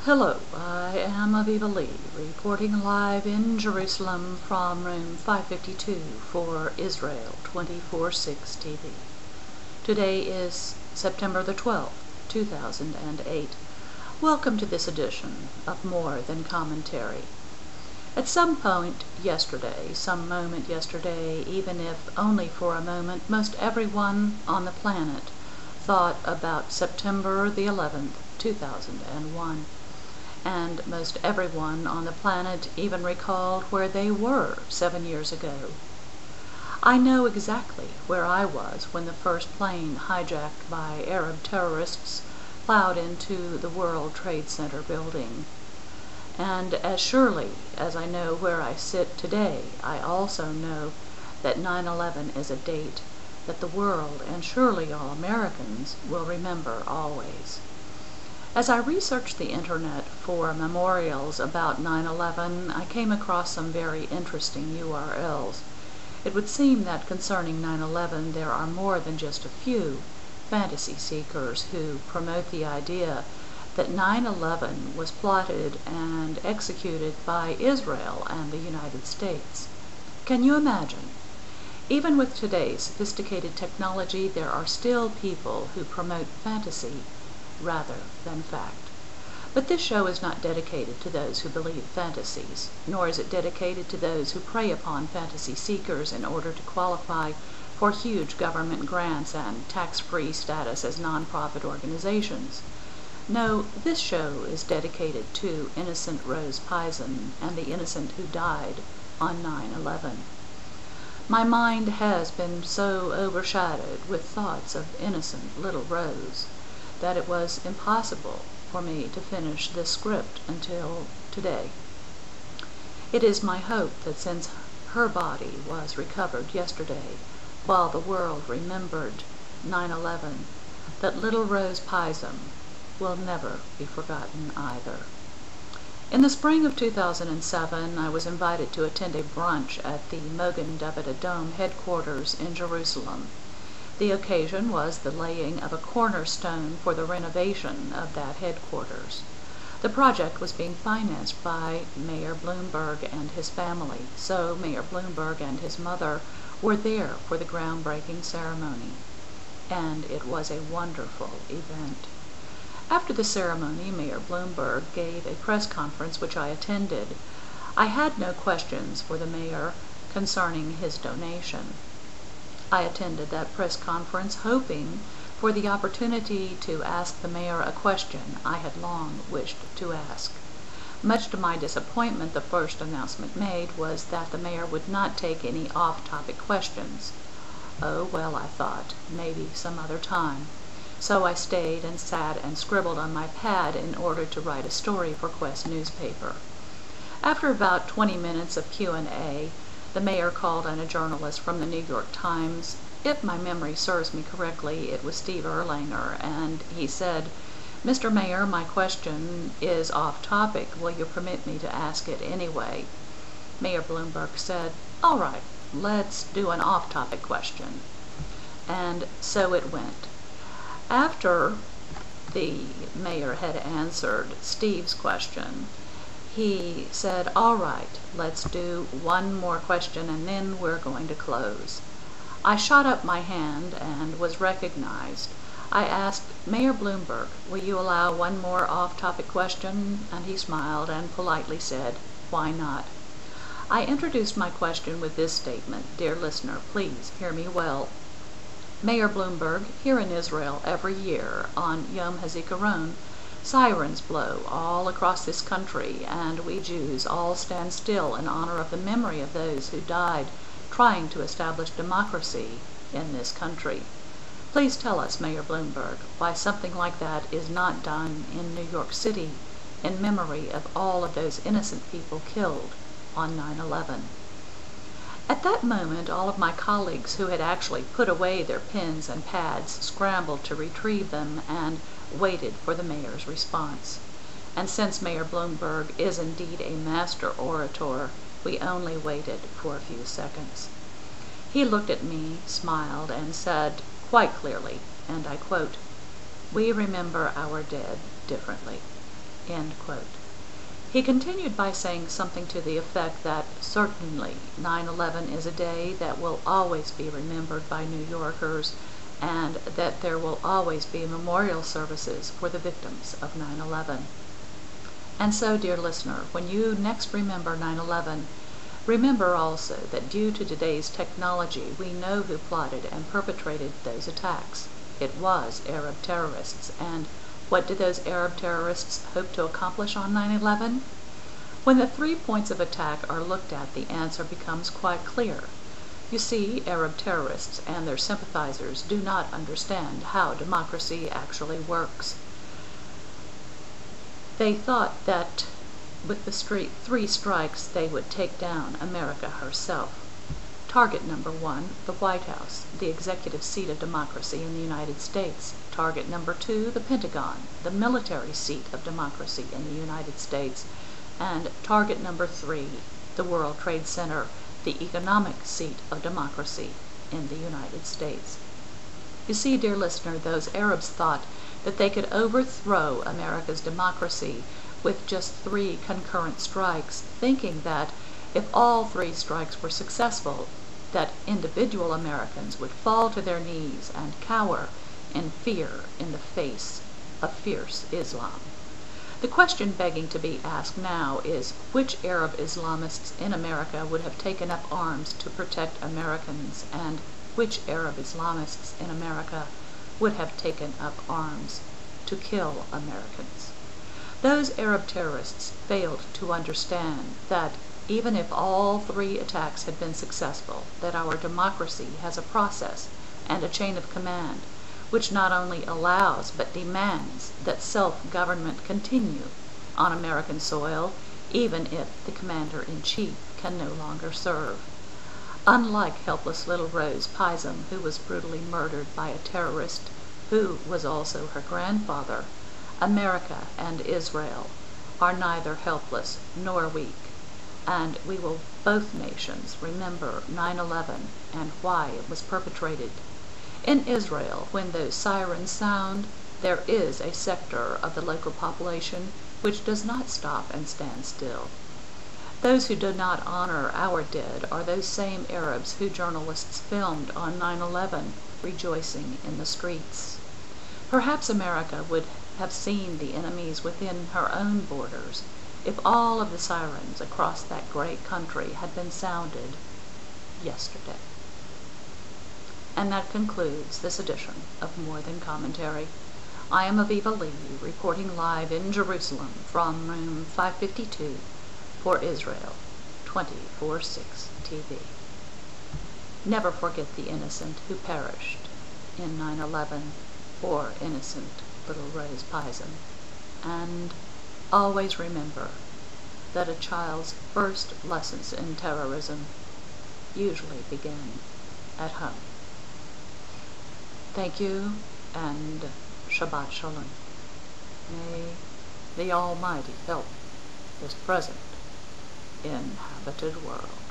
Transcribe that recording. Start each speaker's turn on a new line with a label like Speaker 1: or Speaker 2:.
Speaker 1: Hello, I am Aviva Lee, reporting live in Jerusalem from room 552 for Israel 24/6 TV. Today is September the 12th, 2008. Welcome to this edition of More Than Commentary. At some moment yesterday, even if only for a moment, most everyone on the planet thought about September the 11th, 2001. And most everyone on the planet even recalled where they were 7 years ago. I know exactly where I was when the first plane hijacked by Arab terrorists plowed into the World Trade Center building. And as surely as I know where I sit today, I also know that 9/11 is a date that the world, and surely all Americans, will remember always. As I researched the internet for memorials about 9/11, I came across some very interesting URLs. It would seem that concerning 9/11 there are more than just a few fantasy seekers who promote the idea that 9/11 was plotted and executed by Israel and the United States. Can you imagine? Even with today's sophisticated technology, there are still people who promote fantasy rather than fact. But this show is not dedicated to those who believe fantasies, nor is it dedicated to those who prey upon fantasy seekers in order to qualify for huge government grants and tax-free status as non-profit organizations. No, this show is dedicated to innocent Rose Pizem and the innocent who died on 9/11. My mind has been so overshadowed with thoughts of innocent little Rose that it was impossible for me to finish this script until today. It is my hope that since her body was recovered yesterday, while the world remembered 9/11, that little Rose Pizem will never be forgotten either. In the spring of 2007, I was invited to attend a brunch at the Mogen David Adom headquarters in Jerusalem. The occasion was the laying of a cornerstone for the renovation of that headquarters. The project was being financed by Mayor Bloomberg and his family, so Mayor Bloomberg and his mother were there for the groundbreaking ceremony. And it was a wonderful event. After the ceremony, Mayor Bloomberg gave a press conference which I attended. I had no questions for the mayor concerning his donation. I attended that press conference hoping for the opportunity to ask the mayor a question I had long wished to ask. Much to my disappointment, the first announcement made was that the mayor would not take any off-topic questions. Oh, well, I thought, maybe some other time. So I stayed and sat and scribbled on my pad in order to write a story for Quest newspaper. After about 20 minutes of Q&A, the mayor called on a journalist from the New York Times. If my memory serves me correctly, it was Steve Erlanger, and he said, "Mr. Mayor, my question is off topic. Will you permit me to ask it anyway?" Mayor Bloomberg said, "All right, let's do an off-topic question." And so it went. After the mayor had answered Steve's question, he said, "All right, let's do one more question and then we're going to close." I shot up my hand and was recognized. I asked, "Mayor Bloomberg, will you allow one more off-topic question?" And he smiled and politely said, "Why not?" I introduced my question with this statement. Dear listener, please hear me well. Mayor Bloomberg, here in Israel every year on Yom HaZikaron, sirens blow all across this country, and we Jews all stand still in honor of the memory of those who died trying to establish democracy in this country. Please tell us, Mayor Bloomberg, why something like that is not done in New York City in memory of all of those innocent people killed on 9/11. At that moment, all of my colleagues who had actually put away their pens and pads scrambled to retrieve them and waited for the mayor's response. And since Mayor Bloomberg is indeed a master orator, we only waited for a few seconds. He looked at me, smiled, and said quite clearly, and I quote, "We remember our dead differently." End quote. He continued by saying something to the effect that certainly 9/11 is a day that will always be remembered by New Yorkers, and that there will always be memorial services for the victims of 9/11. And so, dear listener, when you next remember 9/11, remember also that due to today's technology, we know who plotted and perpetrated those attacks. It was Arab terrorists. And what did those Arab terrorists hope to accomplish on 9/11? When the 3 points of attack are looked at, the answer becomes quite clear. You see, Arab terrorists and their sympathizers do not understand how democracy actually works. They thought that with the 3 strikes they would take down America herself. Target number 1, the White House, the executive seat of democracy in the United States. Target number 2, the Pentagon, the military seat of democracy in the United States. And target number 3, the World Trade Center, the economic seat of democracy in the United States. You see, dear listener, those Arabs thought that they could overthrow America's democracy with just 3 concurrent strikes, thinking that if all 3 strikes were successful, that individual Americans would fall to their knees and cower in fear in the face of fierce Islam. The question begging to be asked now is, which Arab Islamists in America would have taken up arms to protect Americans, and which Arab Islamists in America would have taken up arms to kill Americans? Those Arab terrorists failed to understand that even if all 3 attacks had been successful, that our democracy has a process and a chain of command which not only allows but demands that self-government continue on American soil, even if the commander-in-chief can no longer serve. Unlike helpless little Rose Pizem, who was brutally murdered by a terrorist who was also her grandfather, America and Israel are neither helpless nor weak, and we will both nations remember 9/11 and why it was perpetrated. In Israel, when those sirens sound, there is a sector of the local population which does not stop and stand still. Those who do not honor our dead are those same Arabs who journalists filmed on 9/11 rejoicing in the streets. Perhaps America would have seen the enemies within her own borders if all of the sirens across that great country had been sounded yesterday. And that concludes this edition of More Than Commentary. I am Aviva Lee, reporting live in Jerusalem from room 552 for Israel 24/6 TV. Never forget the innocent who perished in 9/11 or innocent little Rose Pizem. And always remember that a child's first lessons in terrorism usually begin at home. Thank you, and Shabbat Shalom. May the Almighty help this present inhabited world.